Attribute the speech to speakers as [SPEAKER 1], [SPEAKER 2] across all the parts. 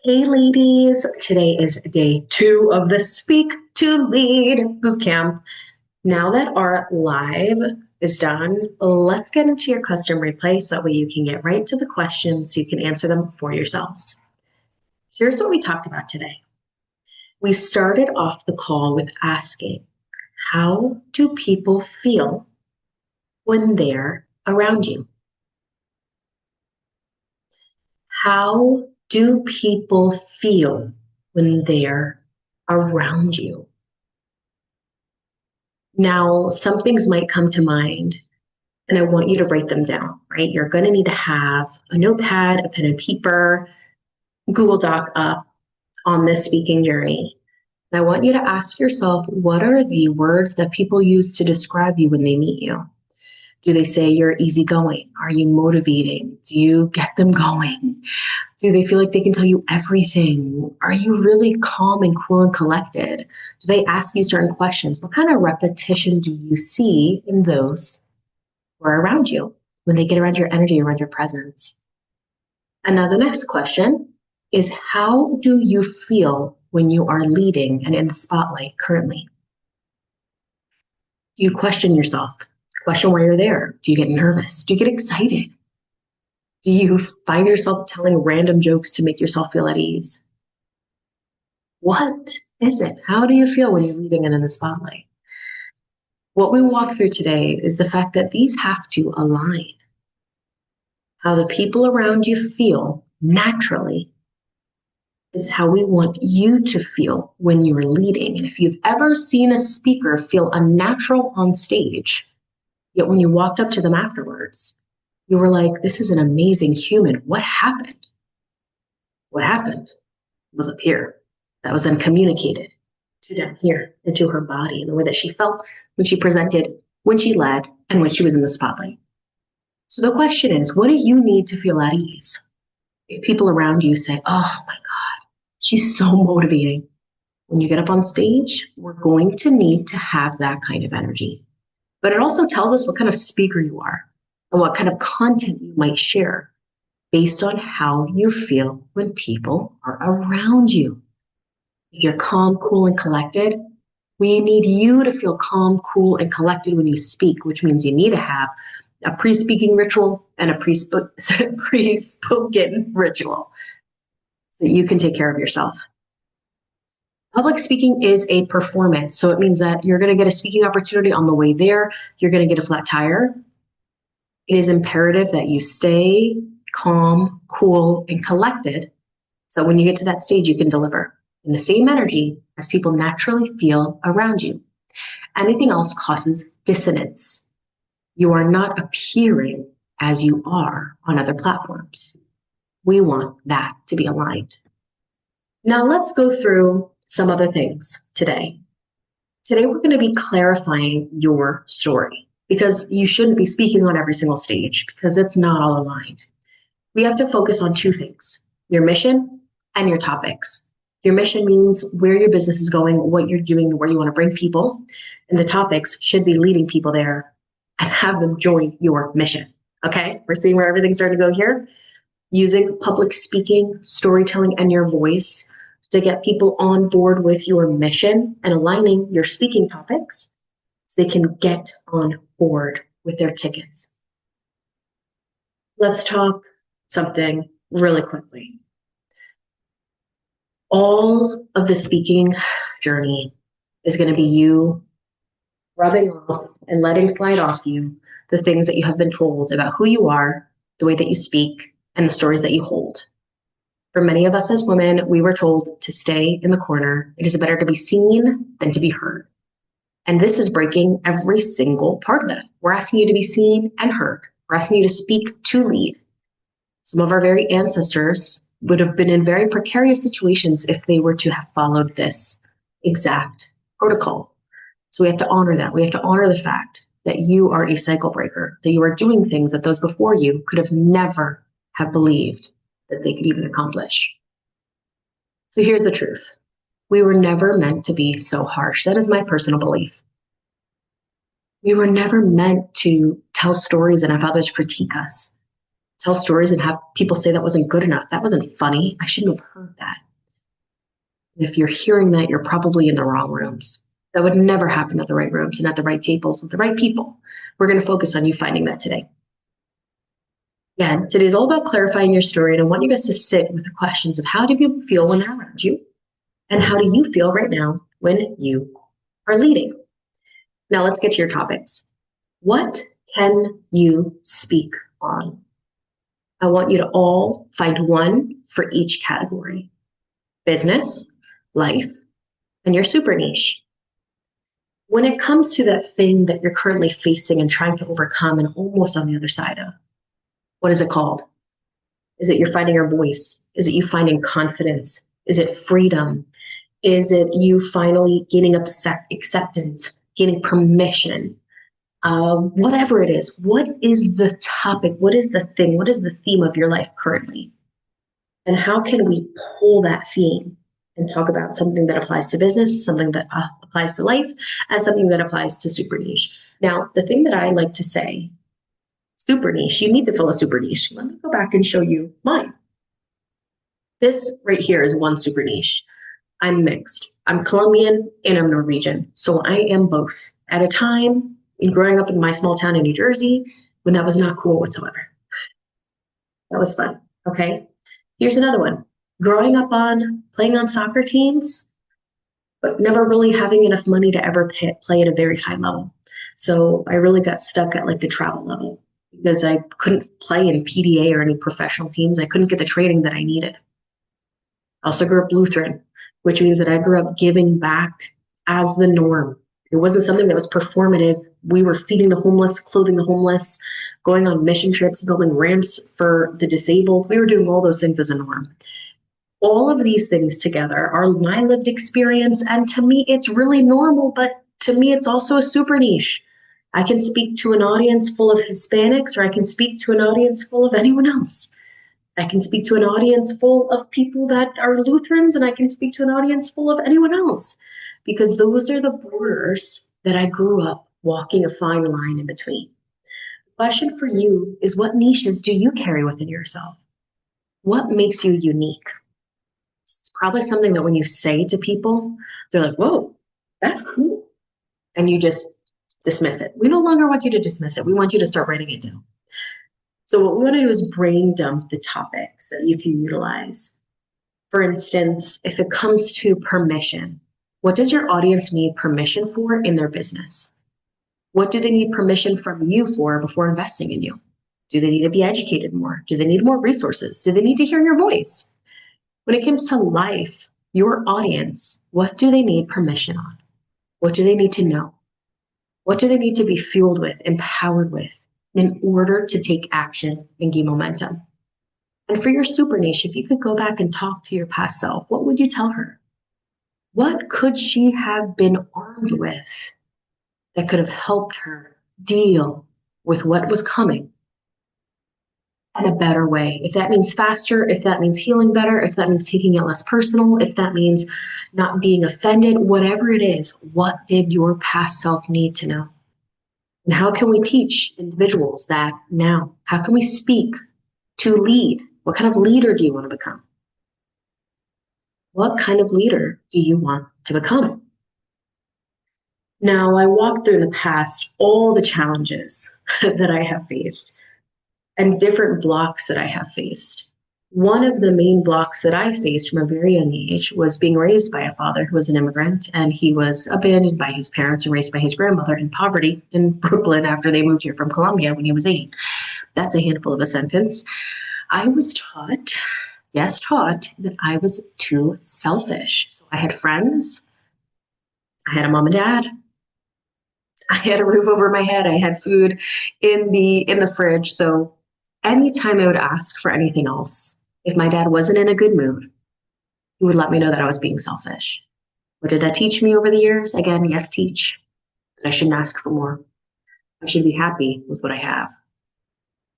[SPEAKER 1] Hey ladies, today is day 2 of the Speak to Lead bootcamp. Now that our live is done, let's get into your custom replay so that way you can get right to the questions so you can answer them for yourselves. Here's what we talked about today. We started off the call with asking, how do people feel when they're around you? How do people feel when they're around you? Now, some things might come to mind, and I want you to write them down, right? You're going to need to have a notepad, a pen and paper, Google Doc up on this speaking journey. And I want you to ask yourself, what are the words that people use to describe you when they meet you? Do they say you're easygoing? Are you motivating? Do you get them going? Do they feel like they can tell you everything? Are you really calm and cool and collected? Do they ask you certain questions? What kind of repetition do you see in those who are around you when they get around your energy, around your presence? And now the next question is, how do you feel when you are leading and in the spotlight currently? Do you question yourself? Question why you're there. Do you get nervous? Do you get excited? Do you find yourself telling random jokes to make yourself feel at ease? What is it? How do you feel when you're leading and in the spotlight? What we walk through today is the fact that these have to align. How the people around you feel naturally is how we want you to feel when you're leading. And if you've ever seen a speaker feel unnatural on stage, yet when you walked up to them afterwards, you were like, this is an amazing human. What happened? What happened was up here. That was then communicated to down here into her body and the way that she felt when she presented, when she led, and when she was in the spotlight. So the question is, what do you need to feel at ease? If people around you say, oh my God, she's so motivating. When you get up on stage, we're going to need to have that kind of energy. But it also tells us what kind of speaker you are and what kind of content you might share based on how you feel when people are around you. If you're calm, cool, and collected, we need you to feel calm, cool, and collected when you speak, which means you need to have a pre-speaking ritual and a pre-spoken ritual so that you can take care of yourself. Public speaking is a performance, so it means that you're going to get a speaking opportunity on the way there. You're going to get a flat tire. It is imperative that you stay calm, cool, and collected so when you get to that stage, you can deliver in the same energy as people naturally feel around you. Anything else causes dissonance. You are not appearing as you are on other platforms. We want that to be aligned. Now let's go through some other things today. Today we're going to be clarifying your story because you shouldn't be speaking on every single stage because it's not all aligned. We have to focus on two things, your mission and your topics. Your mission means where your business is going, what you're doing, where you want to bring people, and the topics should be leading people there and have them join your mission. Okay, we're seeing where everything's starting to go here. Using public speaking, storytelling, and your voice to get people on board with your mission and aligning your speaking topics so they can get on board with their tickets. Let's talk something really quickly. All of the speaking journey is going to be you rubbing off and letting slide off you the things that you have been told about who you are, the way that you speak, and the stories that you hold. For many of us as women, we were told to stay in the corner. It is better to be seen than to be heard. And this is breaking every single part of it. We're asking you to be seen and heard. We're asking you to speak to lead. Some of our very ancestors would have been in very precarious situations if they were to have followed this exact protocol. So we have to honor that. We have to honor the fact that you are a cycle breaker, that you are doing things that those before you could have never have believed that they could even accomplish. So here's the truth. We were never meant to be so harsh. That is my personal belief. We were never meant to tell stories and have others critique us, tell stories and have people say that wasn't good enough. That wasn't funny. I shouldn't have heard that. And if you're hearing that, you're probably in the wrong rooms. That would never happen at the right rooms and at the right tables with the right people. We're going to focus on you finding that today. Again, today's all about clarifying your story, and I want you guys to sit with the questions of how do people feel when they're around you, and how do you feel right now when you are leading? Now let's get to your topics. What can you speak on? I want you to all find one for each category: business, life, and your super niche. When it comes to that thing that you're currently facing and trying to overcome and almost on the other side of, what is it called? Is it you're finding your voice? Is it you finding confidence? Is it freedom? Is it you finally gaining acceptance, gaining permission? Whatever it is, what is the topic? What is the thing? What is the theme of your life currently? And how can we pull that theme and talk about something that applies to business, something that applies to life, and something that applies to super niche? Now, the thing that I like to say, super niche, you need to fill a super niche. Let me go back and show you mine. This right here is one super niche. I'm mixed. I'm Colombian and I'm Norwegian. So I am both. At a time, in growing up in my small town in New Jersey, when that was not cool whatsoever. That was fun. Okay. Here's another one. Growing up playing on soccer teams, but never really having enough money to ever play at a very high level. So I really got stuck at like the travel level because I couldn't play in PDA or any professional teams. I couldn't get the training that I needed. I also grew up Lutheran, which means that I grew up giving back as the norm. It wasn't something that was performative. We were feeding the homeless, clothing the homeless, going on mission trips, building ramps for the disabled. We were doing all those things as a norm. All of these things together are my lived experience. And to me, it's really normal, but to me, it's also a super niche. I can speak to an audience full of Hispanics, or I can speak to an audience full of anyone else. I can speak to an audience full of people that are Lutherans, and I can speak to an audience full of anyone else, because those are the borders that I grew up walking a fine line in between. The question for you is, what niches do you carry within yourself? What makes you unique? It's probably something that when you say to people, they're like, whoa, that's cool. And you just dismiss it. We no longer want you to dismiss it. We want you to start writing it down. So what we want to do is brain dump the topics that you can utilize. For instance, if it comes to permission, what does your audience need permission for in their business? What do they need permission from you for before investing in you? Do they need to be educated more? Do they need more resources? Do they need to hear your voice? When it comes to life, your audience, what do they need permission on? What do they need to know? What do they need to be fueled with, empowered with, in order to take action and gain momentum? And for your super niche, if you could go back and talk to your past self, what would you tell her? What could she have been armed with that could have helped her deal with what was coming in a better way? If that means faster, if that means healing better, if that means taking it less personal, if that means not being offended, whatever it is, what did your past self need to know? And how can we teach individuals that now? How can we speak to lead? What kind of leader do you want to become? What kind of leader do you want to become? Now, I walked through the past all the challenges that I have faced and different blocks that I have faced. One of the main blocks that I faced from a very young age was being raised by a father who was an immigrant, and he was abandoned by his parents and raised by his grandmother in poverty in Brooklyn after they moved here from Colombia when he was 8. That's a handful of a sentence. I was taught that I was too selfish. So I had friends, I had a mom and dad, I had a roof over my head, I had food in the fridge. So anytime I would ask for anything else, if my dad wasn't in a good mood, he would let me know that I was being selfish. What did that teach me over the years? Again, yes, teach. I shouldn't ask for more. I should be happy with what I have,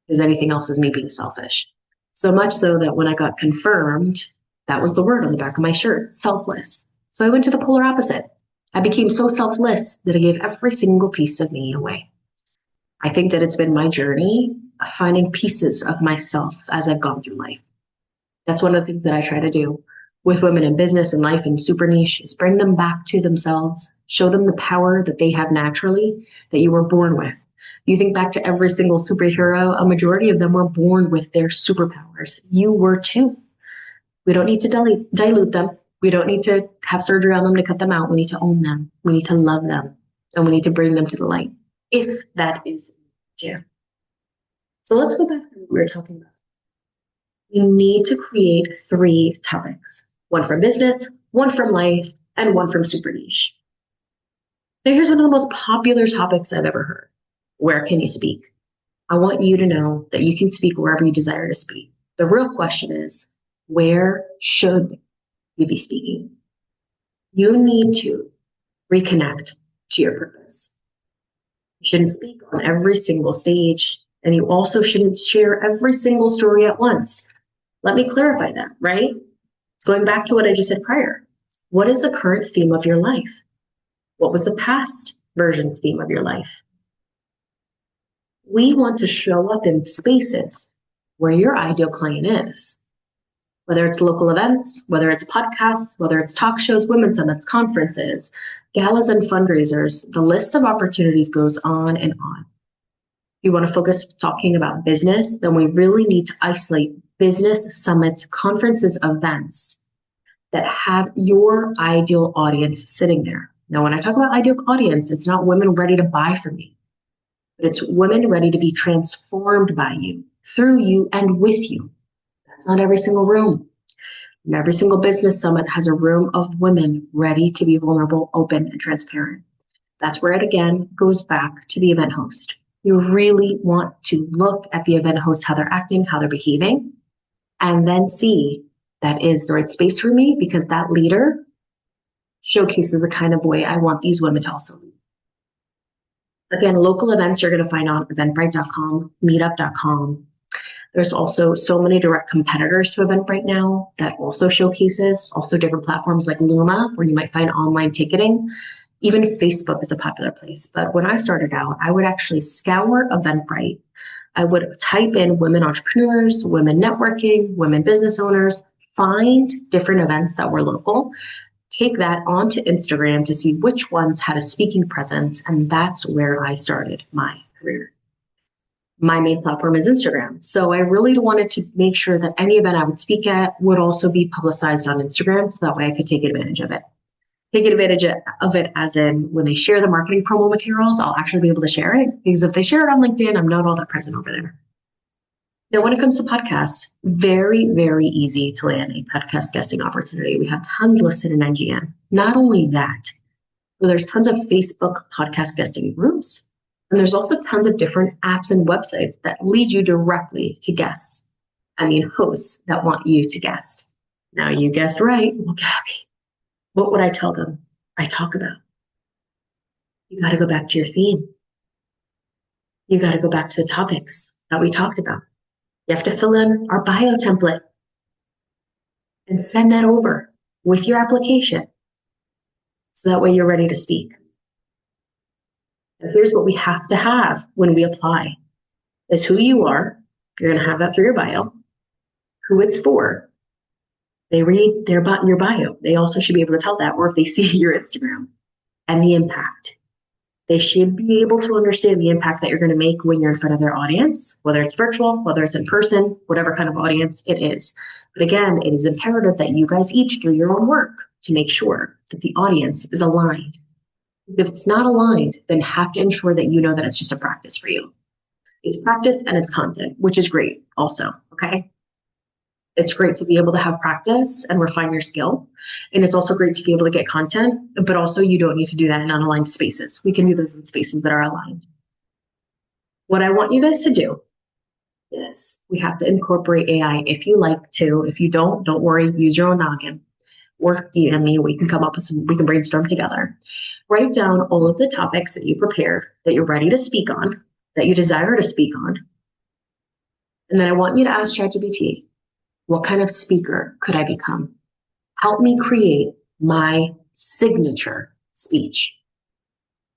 [SPEAKER 1] because anything else is me being selfish. So much so that when I got confirmed, that was the word on the back of my shirt, selfless. So I went to the polar opposite. I became so selfless that I gave every single piece of me away. I think that it's been my journey finding pieces of myself as I've gone through life. That's one of the things that I try to do with women in business and life and super niche is bring them back to themselves, show them the power that they have naturally that you were born with. You think back to every single superhero, a majority of them were born with their superpowers. You were too. We don't need to dilute them. We don't need to have surgery on them to cut them out. We need to own them. We need to love them. And we need to bring them to the light, if that is due. So let's go back to what we were talking about. We need to create 3 topics, one from business, one from life, and one from super niche. Now, here's one of the most popular topics I've ever heard. Where can you speak? I want you to know that you can speak wherever you desire to speak. The real question is, where should you be speaking? You need to reconnect to your purpose. You shouldn't speak on every single stage, and you also shouldn't share every single story at once. Let me clarify that, right? It's going back to what I just said prior. What is the current theme of your life? What was the past version's theme of your life? We want to show up in spaces where your ideal client is. Whether it's local events, whether it's podcasts, whether it's talk shows, women's summits, conferences, galas, and fundraisers, the list of opportunities goes on and on. If you want to focus talking about business, then we really need to isolate business summits, conferences, events that have your ideal audience sitting there. Now, when I talk about ideal audience, it's not women ready to buy from me, but it's women ready to be transformed by you, through you, and with you. That's not every single room. And every single business summit has a room of women ready to be vulnerable, open, and transparent. That's where it again goes back to the event host. You really want to look at the event host, how they're acting, how they're behaving, and then see that is the right space for me, because that leader showcases the kind of way I want these women to also lead. Again, local events you're going to find on eventbrite.com, meetup.com. There's also so many direct competitors to Eventbrite now that also showcases, also different platforms like Luma, where you might find online ticketing. Even Facebook is a popular place. But when I started out, I would actually scour Eventbrite. I would type in women entrepreneurs, women networking, women business owners, find different events that were local, take that onto Instagram to see which ones had a speaking presence. And that's where I started my career. My main platform is Instagram. So I really wanted to make sure that any event I would speak at would also be publicized on Instagram, so that way I could take advantage of it. Take advantage of it as in when they share the marketing promo materials, I'll actually be able to share it, because if they share it on LinkedIn, I'm not all that present over there. Now, when it comes to podcasts, very, very easy to land a podcast guesting opportunity. We have tons listed in NGN. Not only that, but there's tons of Facebook podcast guesting groups. And there's also tons of different apps and websites that lead you directly to guests. I mean, hosts that want you to guest. Now, you guessed right. Well, Gabby, what would I tell them? I talk about. You got to go back to your theme. You got to go back to the topics that we talked about. You have to fill in our bio template and send that over with your application. So that way you're ready to speak. Now, here's what we have to have when we apply is who you are. You're going to have that through your bio, who it's for. They read your bio. They also should be able to tell that, or if they see your Instagram, and the impact. They should be able to understand the impact that you're going to make when you're in front of their audience, whether it's virtual, whether it's in person, whatever kind of audience it is. But again, it is imperative that you guys each do your own work to make sure that the audience is aligned. If it's not aligned, then have to ensure that you know that it's just a practice for you. It's practice and it's content, which is great also, okay? It's great to be able to have practice and refine your skill. And it's also great to be able to get content, but also you don't need to do that in unaligned spaces. We can do those in spaces that are aligned. What I want you guys to do is we have to incorporate AI if you like to. If you don't worry, use your own noggin. Or DM me, we can come up with we can brainstorm together. Write down all of the topics that you prepared, that you're ready to speak on, that you desire to speak on. And then I want you to ask ChatGPT, what kind of speaker could I become? Help me create my signature speech.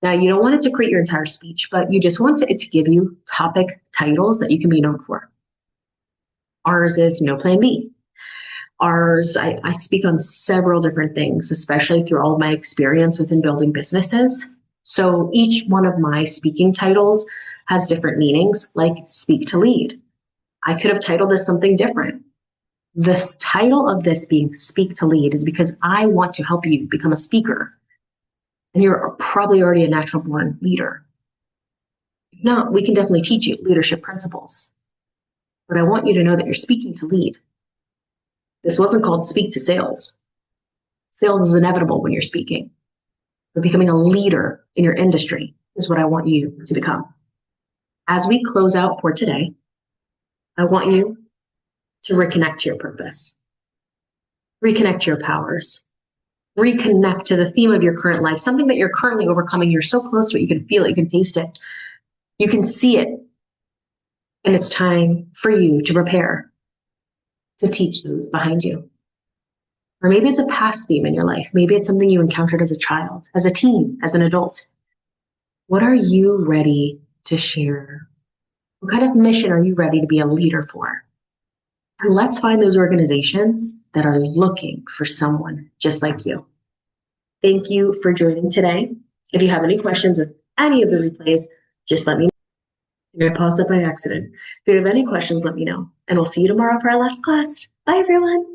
[SPEAKER 1] Now, you don't want it to create your entire speech, but you just want it to give you topic titles that you can be known for. Ours is No Plan B. Ours, I speak on several different things, especially through all of my experience within building businesses. So each one of my speaking titles has different meanings, like Speak to Lead. I could have titled this something different. The title of this being Speak to Lead is because I want to help you become a speaker. And you're probably already a natural born leader. If not, we can definitely teach you leadership principles. But I want you to know that you're speaking to lead. This wasn't called Speak to Sales. Sales is inevitable when you're speaking. But becoming a leader in your industry is what I want you to become. As we close out for today, I want you to reconnect to your purpose, reconnect to your powers, reconnect to the theme of your current life, something that you're currently overcoming. You're so close to it, you can feel it, you can taste it, you can see it. And it's time for you to prepare to teach those behind you. Or maybe it's a past theme in your life. Maybe it's something you encountered as a child, as a teen, as an adult. What are you ready to share? What kind of mission are you ready to be a leader for? And let's find those organizations that are looking for someone just like you. Thank you for joining today. If you have any questions with any of the replays, just let me know. I paused it by accident. If you have any questions, let me know. And we'll see you tomorrow for our last class. Bye, everyone.